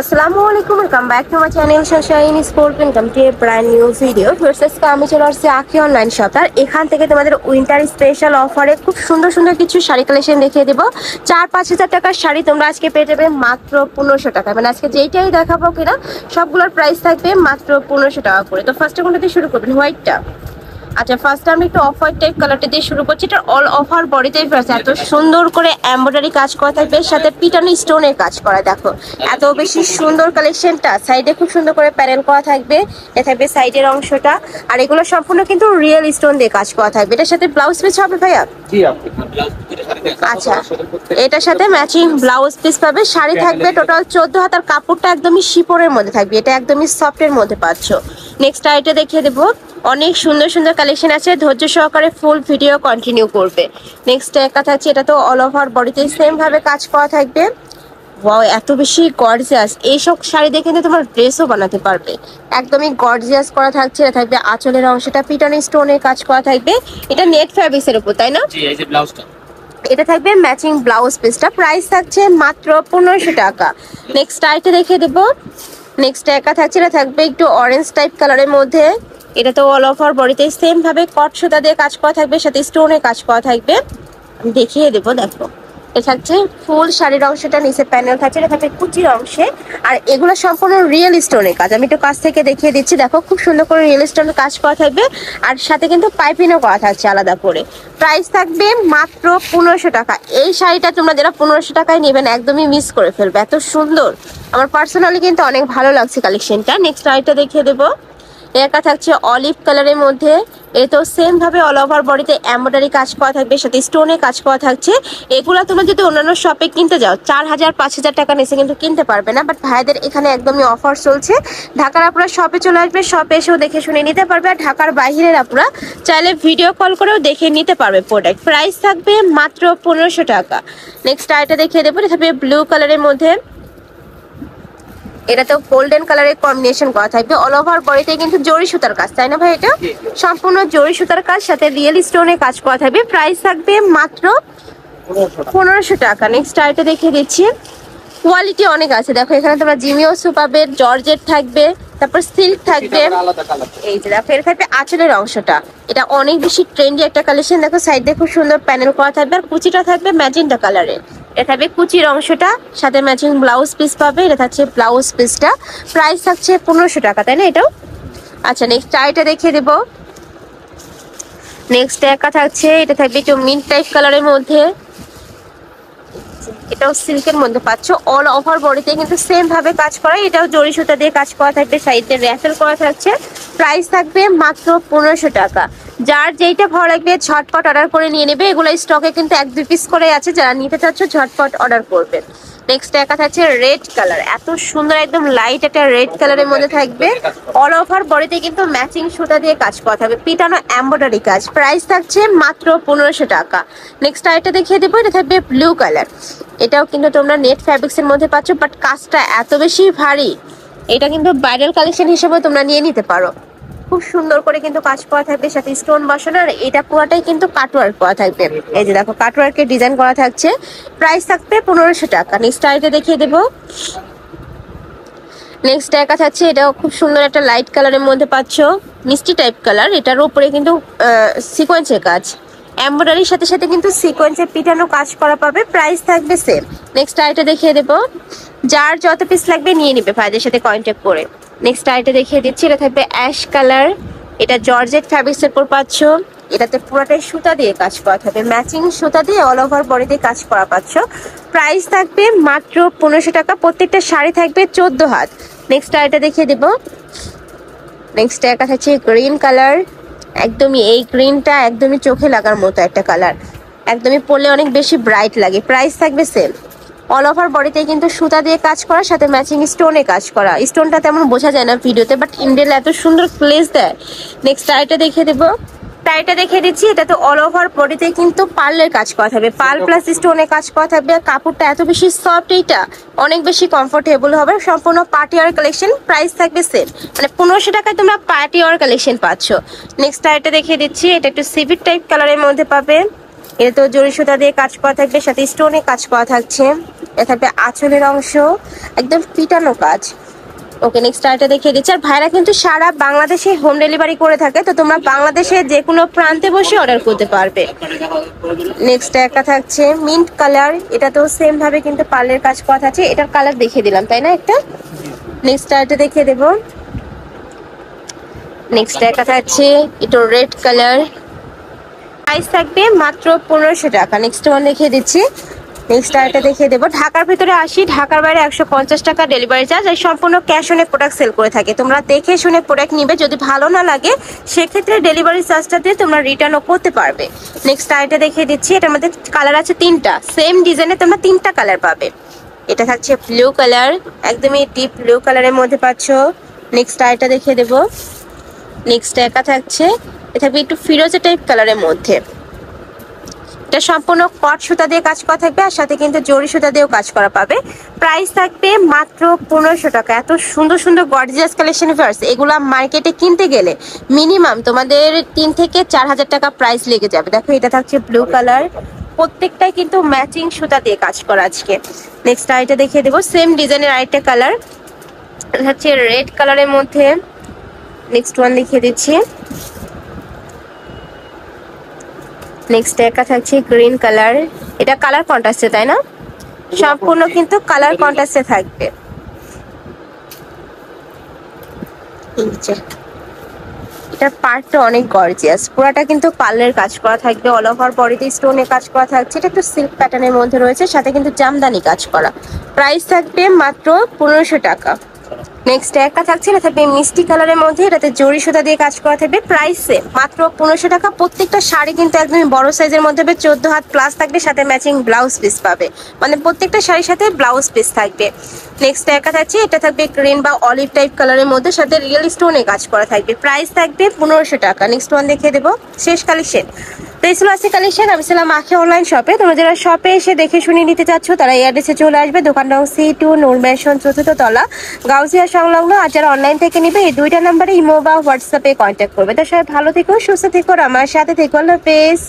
আসসালামু আলাইকুম, welcome back to my channel shine sport. Welcome to a brand new video. ভার্সেসকে আমি চলে আসছি আখি অনলাইন শপ। আর এখান থেকে তোমাদের উইন্টার স্পেশাল অফারে খুব সুন্দর সুন্দর কিছু শাড়ি কালেকশন দেখিয়ে দেবো। 4-5 হাজার টাকার শাড়ি তোমরা আজকে পেয়ে যাবে মাত্র 1500 টাকা। মানে আজকে যেইটাই দেখাবো কিনা সবগুলোর প্রাইস থাকবে মাত্র 1500 টাকা করে। তো ফার্স্টে কোনটা দিয়ে শুরু করবেন? হোয়াইটটা। আচ্ছা, ফার্স্ট আমি একটু অফ হোয়াইট টাইপ কালারটা দিয়ে শুরু করছি। এটা অল ওভার বডিতে এত সুন্দর করে এমব্রয়ডারি কাজ করা থাকবে, সাথে পিটানো স্টোনের কাজ করা। দেখো এত বেশি সুন্দর কালেকশনটা। সাইডে খুব সুন্দর করে প্যানেল করা থাকবে, এ থাকবে সাইডের অংশটা। আর এগুলো সম্পূর্ণ কিন্তু রিয়েল স্টোন দিয়ে কাজ করা থাকবে। এটার সাথে ব্লাউজ পিস হবে ভাইয়া? আচ্ছা, এটার সাথে ম্যাচিং ব্লাউজ পিস পাবে। শাড়ি থাকবে টোটাল 14 হাত। আর কাপড়টা একদমই শিপরের মধ্যে থাকবে, এটা একদমই সফটের মধ্যে পাচ্ছ। নেক্সট আইটা দেখিয়ে দেবো। অনেক সুন্দর সুন্দর কালেকশন আছে, ধৈর্য সহকারে ফুল ভিডিও কন্টিনিউ করবে। নেক্সট একটা থাকছে, এটা তো অল ওভার বডিতে সেম ভাবে কাজ করা থাকবে। ওয়াও, এত বেশি গর্জিয়াস! এইসব শাড়ি দেখে কিন্তু তোমার ড্রেসও বানাতে পারবে। একদমই গর্জিয়াস করা থাকছে। এটা থাকবে আঁচলের অংশটা পিটানো স্টোনের কাজ করা থাকবে। এটা নেট ফ্যাব্রিক্সের উপর, তাই না? জি, এই যে ব্লাউজটা। এটা থাকবে ম্যাচিং ব্লাউজ পিসটা। প্রাইস থাকছে মাত্র 1500 টাকা। নেক্সট আইটা দেখিয়ে দেবো। নেক্সট একা থাকছে, এটা থাকবে একটু অরেঞ্জ টাইপ কালারের মধ্যে। এটা তো অল ওভার বডিতে সেম ভাবে কট সুতা দিয়ে কাজ করা থাকবে, সাথে স্টোনে কাজ করা থাকবে। আমি দেখিয়ে দেবো। দেখো এটা থাকছে ফুল শাড়ির অংশটা, নিচে প্যানেল থাকছে, এটা থাকবে কুচির অংশে। আর এগুলো সম্পূর্ণ রিয়েল স্টোনের কাজ। আমি একটু কাছ থেকে দেখিয়ে দিচ্ছি। দেখো খুব সুন্দর করে রিয়েল স্টোনের কাজ করা থাকবে। আর সাথে কিন্তু পাইপিংও করা থাকছে আলাদা করে। প্রাইস থাকবে মাত্র 1500 টাকা। এই শাড়িটা তোমরা যারা 1500 টাকায় নেবেন একদমই মিস করে ফেলবে, এত সুন্দর। আমার পার্সোনালি কিন্তু অনেক ভালো লাগছে কালেকশনটা। নেক্সট শাড়িটা দেখিয়ে দেবো। একা থাকছে অলিভ কালারের মধ্যে। এ তো সেম ভাবে অল ওভার বডিতে এমব্রয়ডারি কাজ করা থাকবে, সাথে স্টোনে কাজ করা থাকছে। এগুলো তোমরা যদি অন্যান্য শপে কিনতে যাও 4000-5000 টাকা নিচে কিন্তু কিনতে পারবে না। বাট ভাইদের এখানে একদমই অফার চলছে। ঢাকার আপনারা শপে চলে আসবে, শপে এসেও দেখে শুনে নিতে পারবে। আর ঢাকার বাইরের আপনারা চাইলে ভিডিও কল করেও দেখে নিতে পারবে প্রোডাক্ট। প্রাইস থাকবে মাত্র 1500 টাকা। নেক্সট আইটা দেখিয়ে দেবো। এটা থাকবে ব্লু কালারের মধ্যে। এটা তো গোল্ডেন কালারের কম্বিনেশন করা থাকবে। অল ওভার বডিতে কিন্তু জরি সুতার কাজ, তাই না ভাই? এটা সম্পূর্ণ জরি সুতার কাজ, সাথে রিয়েল স্টোনে কাজ করা থাকবে। প্রাইস থাকবে মাত্র 1500 টাকা। নেক্সট আইটা দেখিয়ে দিচ্ছি। কোয়ালিটি অনেক আছে। দেখো এখানে তোমরা জিমিওসু পাবে, জর্জেট থাকবে, তারপর সিল্ক থাকবে। এই যে দেখো, এর থাকবে আঁচলের অংশটা। এটা অনেক বেশি ট্রেন্ডি একটা কালেকশন। দেখো সাইডে খুব সুন্দর প্যানেল করা থাকবে। আর কুচিটা থাকবে ম্যাজেন্টা কালারের। এটা থাকবে কুচির অংশটা, সাথে ম্যাচিং ব্লাউজ পিস পাবে। এটা থাকছে ব্লাউজ পিসটা। প্রাইস থাকছে 1500 টাকা, তাই না এটাও? আচ্ছা, নেক্সট শাড়িটা দেখিয়ে দেবো। নেক্সট একা থাকছে, এটা থাকবে একটু মিন্ট টাইপ কালারের মধ্যে। এটাও সিল্কের মধ্যে পাচ্ছ। অল ওভার বডিতে কিন্তু সেম ভাবে কাজ করা। এটাও জরি সুতা দিয়ে কাজ করা থাকবে, সাইডে র্যাফেল করা থাকছে। প্রাইস থাকবে মাত্র 1500 টাকা। যার যেইটা ভালো লাগবে ঝটপট অর্ডার করে নিয়ে নেবে। এগুলো স্টকে কিন্তু 1-2 পিস করে আছে, যারা নিতে চাচ্ছ ঝটপট অর্ডার করবে। নেক্সট একা থাকছে রেড কালার। এত সুন্দর, একদম লাইট একটা রেড কালারের মধ্যে থাকবে। অল ওভার বডিতে কিন্তু ম্যাচিং সুতা দিয়ে কাজ করা থাকবে, পিটানো এমব্রয়ডারি কাজ। প্রাইস থাকছে মাত্র 1500 টাকা। নেক্সট আইটা দেখিয়ে দেবো। এটা থাকবে ব্লু কালার। এটাও কিন্তু তোমরা নেট ফ্যাব্রিক্সের মধ্যে পাচ্ছ, বাট কাজটা এত বেশি ভারী। এটা কিন্তু ব্রাইডাল কালেকশন হিসেবে তোমরা নিয়ে নিতে পারো। খুব সুন্দর করে কিন্তু কাজ করা থাকবে, সাথে স্টোন বসানো। আর এটা পুরোটাই কিন্তু কাটওয়ার্ক করা থাকবে। এই যে দেখো কাটওয়ার্কের ডিজাইন করা থাকছে। প্রাইস থাকবে 1500 টাকা। নেক্সট আইটা দেখিয়ে দেবো। নেক্সট একা থাকছে, এটাও খুব সুন্দর একটা লাইট কালারের মধ্যে পাচ্ছ, মিষ্টি টাইপ কালার। এটার উপরে কিন্তু সিকোয়েন্সের কাজ, এমব্রয়ডারির সাথে সাথে কিন্তু সিকোয়েন্সের পিটানো কাজ করা পাবে। প্রাইস থাকবে সেম। নেক্সট আইটা দেখিয়ে দেবো। যার যত পিস লাগবে নিয়ে নিবে ভাইদের সাথে কন্ট্যাক্ট করে। নেক্সট আইটা দেখিয়ে দিচ্ছি। এটা থাকবে অ্যাশ কালার। এটা জর্জেট ফ্যাব্রিক্সের উপর পাচ্ছ। এটাতে পুরোটাই সুতা দিয়ে কাজ করা থাকবে, ম্যাচিং সুতা দিয়ে অল ওভার বডিতে কাজ করা পাচ্ছ। প্রাইস থাকবে মাত্র 1500 টাকা। প্রত্যেকটা শাড়ি থাকবে 14 হাত। নেক্সট আইটা দেখিয়ে দেবো। নেক্সট একা থাকছে গ্রিন কালার। একদমই এই গ্রিনটা একদমই চোখে লাগার মতো একটা কালার, একদমই পরলে অনেক বেশি ব্রাইট লাগে। প্রাইস থাকবে সেম। অল ওভার বডিতে কিন্তু সুতা দিয়ে কাজ করা, সাথে ম্যাচিং স্টোনে কাজ করা। স্টোনটা তেমন বোঝা যায় না ভিডিওতে, বাট ইন্ডেল এত সুন্দর প্লেস দেয়। নেক্সট আইটা দেখিয়ে দেবো। টাইটা দেখিয়ে দিচ্ছি। এটা তো অল ওভার বডিতে কিন্তু পার্লের কাজ করা থাকবে, পার্ল প্লাস স্টোনে কাজ করা থাকবে। কাপড়টা এত বেশি সফট, এইটা অনেক বেশি কমফোর্টেবল হবে। সম্পূর্ণ পার্টি ওয়ার কালেকশন। প্রাইস থাকবে সেম, মানে 1500 টাকায় তোমরা পার্টি ওয়ার কালেকশন পাচ্ছ। নেক্সট আইটা দেখিয়ে দিচ্ছি। এটা একটু সিভিট টাইপ কালারের মধ্যে পাবে। এটা তো জরি সুতা দিয়ে কাজ করা থাকবে, সাথে স্টোনে কাজ করা থাকছে। এটা থাকবে আঁচলের অংশ, একদম পিটানো কাজ। ওকে, নেক্সট আরেকটা দেখিয়ে দিচ্ছি। আর ভাইরা কিন্তু সারা বাংলাদেশে হোম ডেলিভারি করে থাকে, তো তোমরা বাংলাদেশে যে কোনো প্রান্তে বসে অর্ডার করতে পারবে। নেক্সট একটা থাকছে মিন্ট কালার, এটা তো সেম ভাবে কিন্তু পার্লের কাজ করা থাকছে। এটার কালার দেখিয়ে দিলাম তাই না একটা। নেক্সট আরেকটা দেখিয়ে দেবো। নেক্সট একটা থাকছে এটা রেড কালার, প্রাইস থাকবে মাত্র 1500 টাকা। নেক্সট ওয়ান দেখিয়ে দিচ্ছি। নেক্সট আরেকটা দেখিয়ে দেবো। ঢাকার ভিতরে 80, ঢাকার বাইরে 150 টাকা ডেলিভারি চার্জ। আর সম্পূর্ণ ক্যাশ অনে প্রোডাক্ট সেল করে থাকে। তোমরা দেখে শুনে প্রোডাক্ট নিবে, যদি ভালো না লাগে সেক্ষেত্রে ডেলিভারি চার্জটা দিয়ে তোমরা রিটার্নও করতে পারবে। নেক্সট আরেকটা দেখিয়ে দিচ্ছি। এটার মধ্যে কালার আছে 3টা, সেম ডিজাইনে তোমরা 3টা কালার পাবে। এটা থাকছে ব্লু কালার, একদমই ডিপ ব্লু কালারের মধ্যে পাচ্ছ। নেক্সট আরেকটা দেখিয়ে দেবো। নেক্সট একা থাকছে, এটা থাকবে একটু ফিরোজা টাইপ কালারের মধ্যে। এটা সম্পূর্ণ কট সুতা দিয়ে কাজ করা থাকবে, আর সাথে কিন্তু জরি সুতা দিয়েও কাজ করা পাবে। প্রাইস থাকবে মাত্র 1500 টাকা। এত সুন্দর সুন্দর গর্জিয়াস কালেকশন ভিউয়ার্স, এগুলা মার্কেটে কিনতে গেলে মিনিমাম তোমাদের 3 থেকে 4000 টাকা প্রাইস লেগে যাবে। দেখো এটা থাকছে ব্লু কালার, প্রত্যেকটাই কিন্তু ম্যাচিং সুতা দিয়ে কাজ করা আজকে। নেক্সট আরেকটা দেখিয়ে দেবো, সেম ডিজাইনের আরেকটা কালার হচ্ছে রেড কালারের মধ্যে। নেক্সট ওয়ান দেখিয়ে দিচ্ছি। নেক্সট একটা থাকছে গ্রিন কালার, এটা কালার কন্ট্রাস্টে তাই না, সম্পূর্ণ কিন্তু কালার কন্ট্রাস্টে থাকবে। এটা পার্টটা অনেক গর্জিয়াস, পুরাটা কিন্তু পার্লের কাজ করা থাকবে, অল ওভার বডিতে স্টোনে কাজ করা থাকছে। এটা একটু সিল্ক প্যাটার্নের মধ্যে রয়েছে, সাথে কিন্তু জামদানি কাজ করা। প্রাইস থাকবে মাত্র 1500 টাকা। নেক্সট একটা থাকছে, এটা থাকবে মিষ্টি কালারের মধ্যে, এটাতে জরি সুতা দিয়ে কাজ করা থাকবে। প্রাইসে মাত্র 1500 টাকা। প্রত্যেকটা শাড়ি কিন্তু একদমই বড় সাইজের মধ্যে হবে, 14 হাত প্লাস থাকবে, সাথে ম্যাচিং ব্লাউজ পিস পাবে, মানে প্রত্যেকটা শাড়ির সাথে ব্লাউজ পিস থাকবে। নেক্সট একটা থাকছে, এটা থাকবে গ্রিন বা অলিভ টাইপ কালারের মধ্যে, সাথে রিয়েল স্টোনে কাজ করা থাকবে। প্রাইস থাকবে 1500 টাকা। নেক্সট ওয়ান দেখিয়ে দেবো, শেষ কালেকশন। তো এই ছিল আজকে কালেকশন। আমি ছিলাম আখি অনলাইন শপে। তোমরা যারা শপে এসে দেখে শুনে নিতে চাচ্ছ তারা এই অ্যাড্রেসে চলে আসবে। দোকানটা C2 নূর ম্যানশন 4th তলা, গাউসিয়া সংলগ্ন। আর যারা অনলাইন থেকে নিবে এই 2টা নাম্বারে ইমো বা হোয়াটসঅ্যাপে কন্ট্যাক্ট করবে। তো সবাই ভালো থেকো, সুস্থ থেকো, আমার সাথে থেকো। আল্লাহ হাফেজ।